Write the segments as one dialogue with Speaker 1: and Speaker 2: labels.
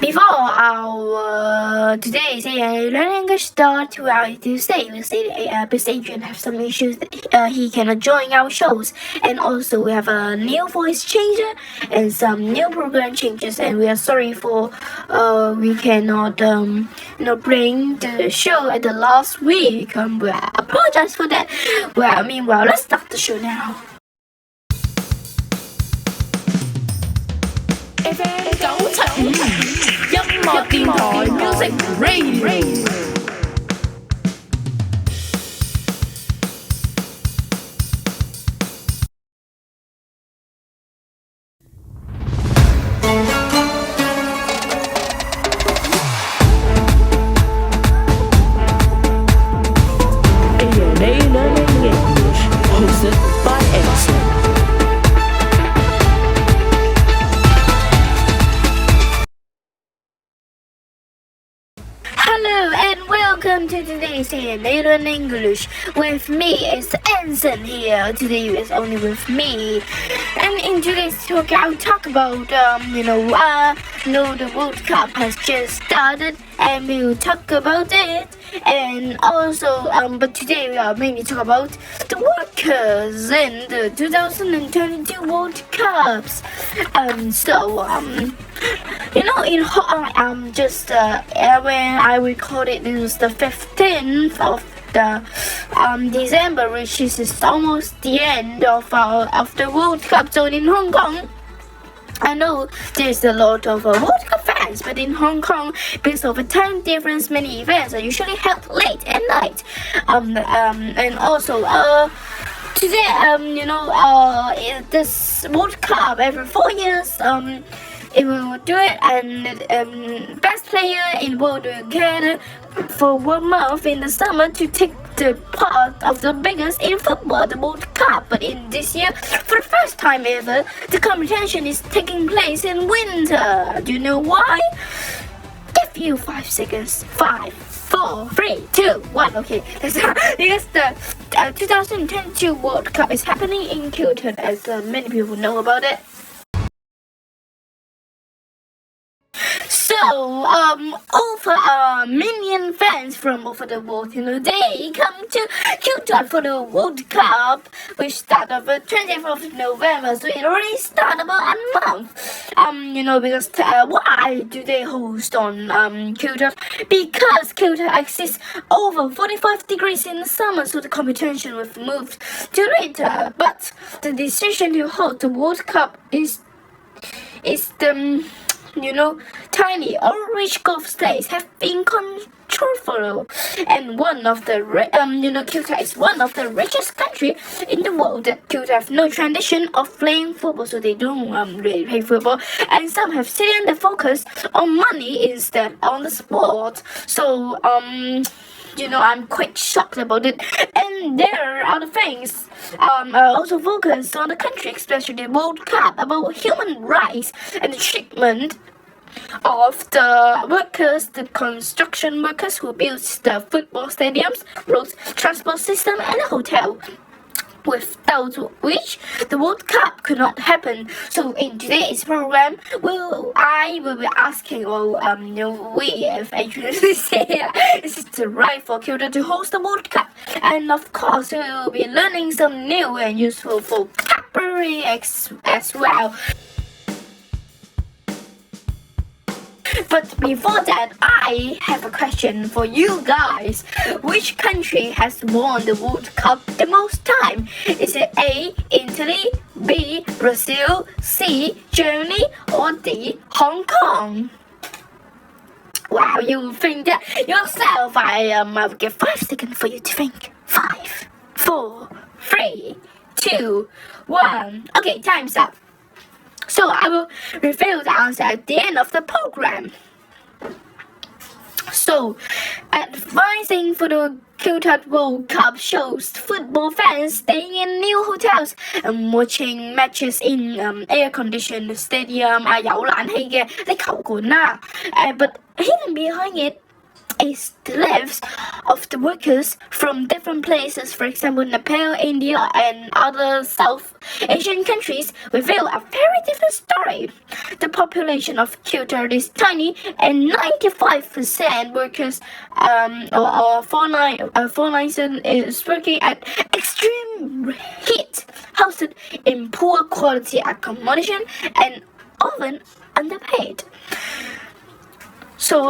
Speaker 1: Before our today's learning English start, we are to say because Adrian have some issues that he cannot join our shows, and also we have a new voice changer and some new program changes, and we are sorry for we cannot bring the show at the last week. We apologize for that. Meanwhile, let's start the show now. FM 975音樂電台 Music Radio。Hello and welcome to today's Learn English. With me is Anson here. Today is only with me. And in today's talk, I'll talk about the World Cup has just started, and we'll talk about it. And also, but today we are mainly talk about the workers in the 2022 World Cups. When I recorded, it was the 15th of the December, which is almost the end of the World Cup. So in Hong Kong, I know there's a lot of World Cup fans, but in Hong Kong, because of a time difference, many events are usually held late at night. And also, today, this World Cup every 4 years, it will do it, and best player in the world will get for 1 month in the summer to take the part of the biggest in football, the World Cup. But in this year, for the first time ever, the competition is taking place in winter. Do you know why? Give you 5 seconds. 5, 4, 3, 2, 1. Okay, that's because the 2022 World Cup is happening in Qatar, as many people know about it. So, over a million fans from over the world, they come to Qatar for the World Cup, which started on the 20th of November, so it already started about a month. Because why do they host on Qatar? Because Qatar exists over 45 degrees in the summer, so the competition was moved to winter. But the decision to hold the World Cup is the tiny or rich Gulf states have been controversial, and one of the Qatar is one of the richest countries in the world. Qatar have no tradition of playing football, so they don't really play football, and some have taken the focus on money instead on the sport. So I'm quite shocked about it. And there are other things also focus on the country, especially the World Cup, about human rights and the treatment of the workers, the construction workers who build the football stadiums, roads, transport system, and a hotel, without which the World Cup could not happen. So in today's program, I will be asking, we have actually said is it the right for Qatar to host the World Cup? And of course, we will be learning some new and useful vocabulary as well. But before that, I have a question for you guys. Which country has won the World Cup the most time? Is it A, Italy, B, Brazil, C, Germany, or D, Hong Kong? Wow, you think that yourself. I will give 5 seconds for you to think. 5, 4, 3, 2, 1. Okay, time's up. So I will reveal the answer at the end of the program. So, advising for the Qatar World Cup shows football fans staying in new hotels and watching matches in air-conditioned stadium. 有冷氣嘅啲球館啦。But hidden behind it is the lives of the workers from different places, for example, Nepal, India, and other South Asian countries, reveal a very different story. The population of Qatar is tiny, and 95% workers, or 497 is working at extreme heat, housed in poor quality accommodation, and often underpaid. So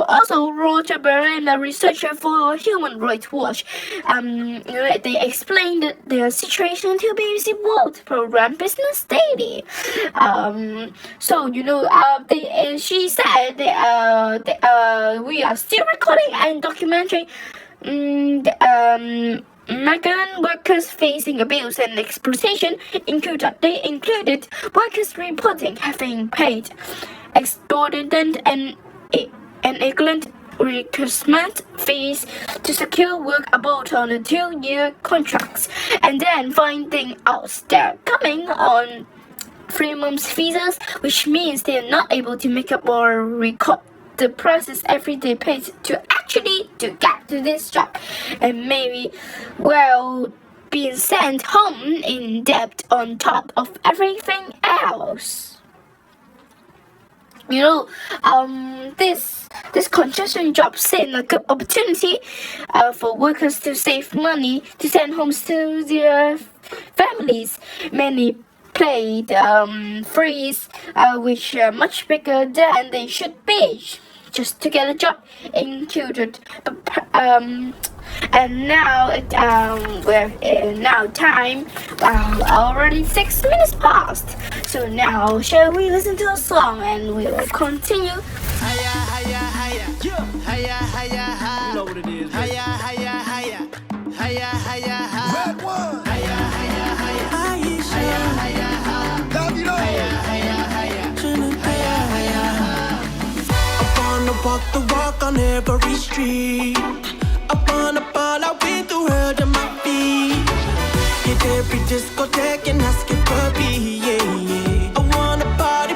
Speaker 1: also Roger Berlin, a researcher for Human Rights Watch, they explained their situation to BBC World program Business Daily. She said we are still recording and documenting migrant workers facing abuse and exploitation in Qatar. They included workers reporting having paid exorbitant and equivalent recruitment fees to secure work abroad on a 2-year contracts, and then finding out they're coming on 3 months visas, which means they're not able to make up or record the prices every day paid to actually to get to this job, and maybe being sent home in debt on top of everything else. This construction job seemed a good opportunity for workers to save money to send homes to their families. Many played freeze, which are much bigger than they should be, just to get a job in Qatar. And now time already 6 minutes past. So now shall we listen to a song and we will continue.
Speaker 2: Hiya, hiya, hiya, hiya, hiya, hiya. You know what it is. Hiya, hiya, hiya, hiya, hiya, hiya. Red one. Hiya, hiya, hiya, hiya, hiya, hiya. Hiya, hiya, hiya, hiya, hiya, hiya. I wanna walk the walk on every street. I wanna ball out with the world at my feet. Hit every discotheque and ask it for me, yeah, yeah. I wanna party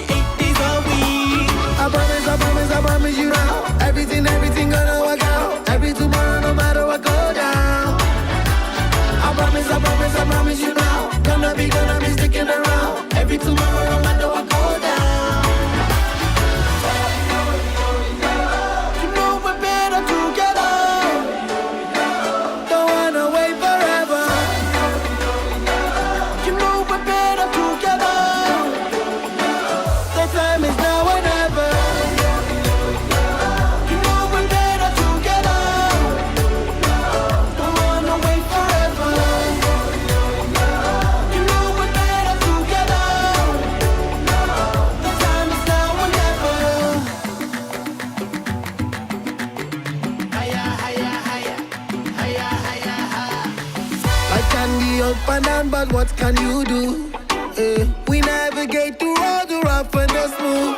Speaker 2: 8 days a week. I promise you now. Everything gonna work out. Every tomorrow, no matter what go down. I promise you now. Gonna be sticking around. Every tomorrow, no matter what go down. You know we're better together. Don't wanna wait forever. You know we're better together. The time is now or never. You know we're better together. Don't wanna wait forever. You know we're better together. The time is now or never. Hiya, hiya, hiya, hiya, hiya, hiya. I can be up and down, but what can you do? We navigate through all the rough and the smooth.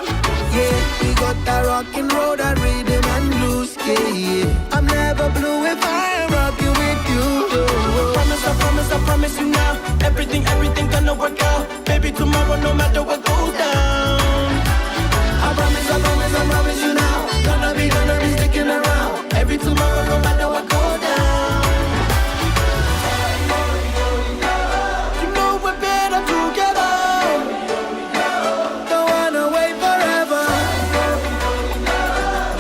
Speaker 2: Yeah, we got that rockin' road, that rhythm and blues. Yeah, yeah. I'm never blue if I am rocking with you. I promise you now. Everything gonna work out. Baby, tomorrow, no matter what goes down. I promise you now. Gonna be sticking around. Every tomorrow, no matter what goes down. You know we're better together. Don't wanna wait forever.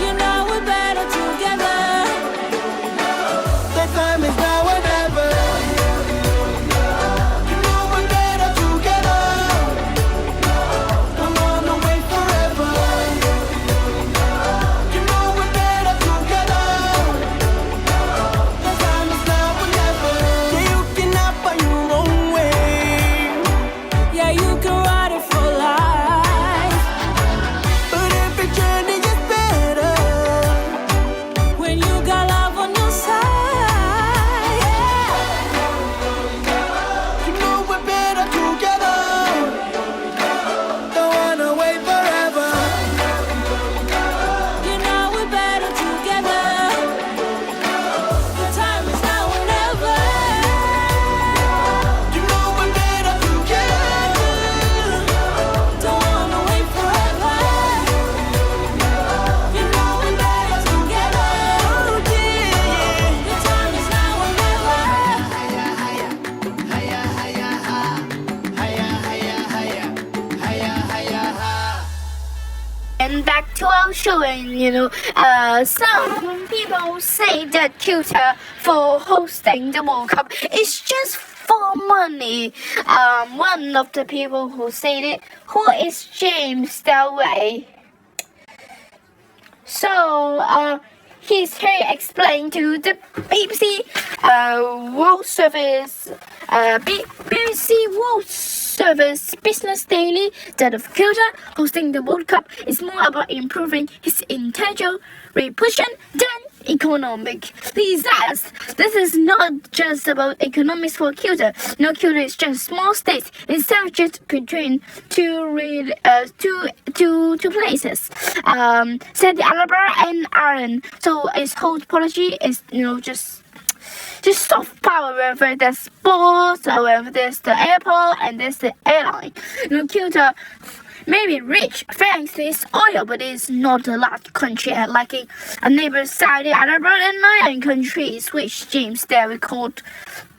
Speaker 2: You know we're better together. The time is now or never. You know we're better together.
Speaker 1: And back to our show, and some people say that Qatar for hosting the World Cup is just for money. One of the people who said it, who is James Dalway. So he's here explained to the BBC World Service, BBC World Service Business Daily that of Qatar hosting the World Cup is more about improving his intellectual reputation than economic. He says this is not just about economics for Qatar. No, Qatar is just a small state. It's just between two places. Saudi Arabia and Iran. So its whole policy is just soft power, whether there's sports or whether there's the airport and there's the airline. Qatar may be rich thanks to its oil, but it's not a large country like a neighbor Saudi Arabia and Iran countries, which James Derry called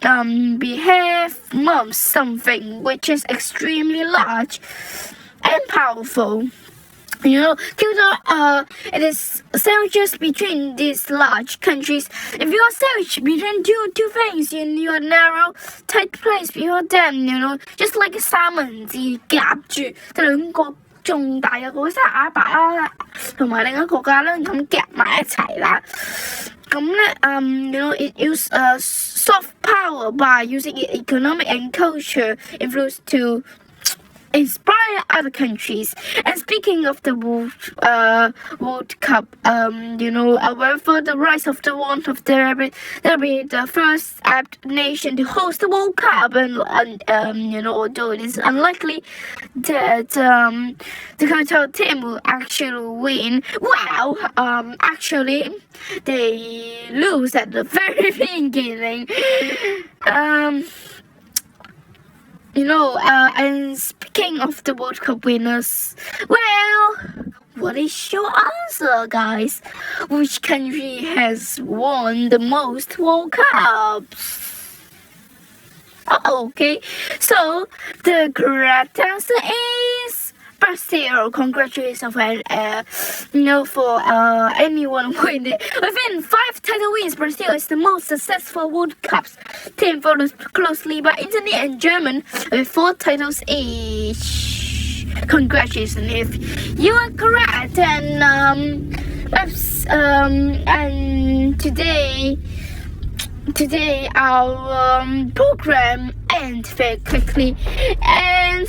Speaker 1: behave mums something which is extremely large and powerful. Qatar, it is sandwiches between these large countries. If you are sandwiched between two things in your narrow, tight place before them, just like a salmon 字夾住兩個重大嘅國家阿伯啦，同埋另一個國家咧咁夾埋一齊啦。咁咧，it use soft power by using economic and culture influence to inspire other countries. And speaking of the World Cup, for the rise of the want of there be the first Arab nation to host the World Cup, and although it is unlikely that the Qatar team will actually win, actually they lose at the very beginning. And speaking of the World Cup winners, what is your answer, guys? Which country has won the most World Cups? Okay, so the correct answer is Brazil. Congratulations, for anyone winning. Within 5 title wins, Brazil is the most successful World Cups team, followed closely by Italy and Germany with 4 titles each. Congratulations if you are correct. And today our program ends very quickly, and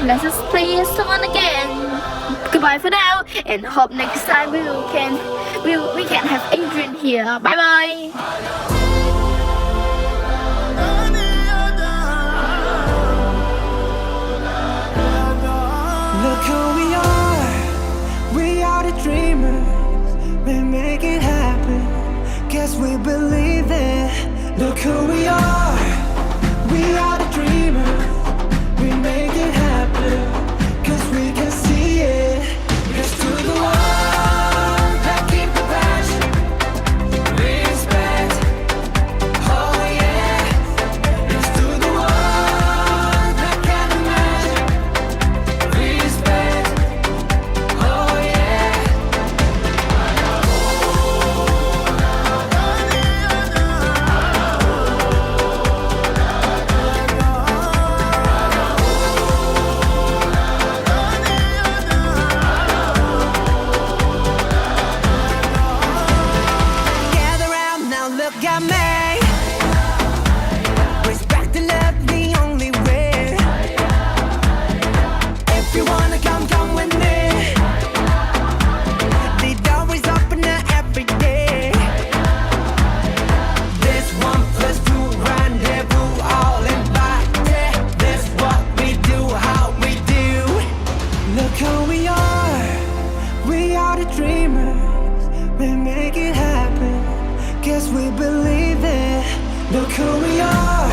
Speaker 1: let us play a song again. Goodbye for now, and hope next time we can have Adrian here. Bye bye.
Speaker 2: Look who we are the dreamers, we make it happen, guess we believe it. Look who we are the dreamers, we make it happen, cause we can see it. Here's to the ones that keep the passion, respect, oh yeah. Here's to the ones that can't imagine, respect, oh yeah. Gather round now, look at me. Respect and love the only way. If you wanna come with me. The door is open every day. This 1 + 2 rendezvous, all invited. This what we do, how we do. Look who we are the dreamers, we make it happen, guess we believe it. Look who we are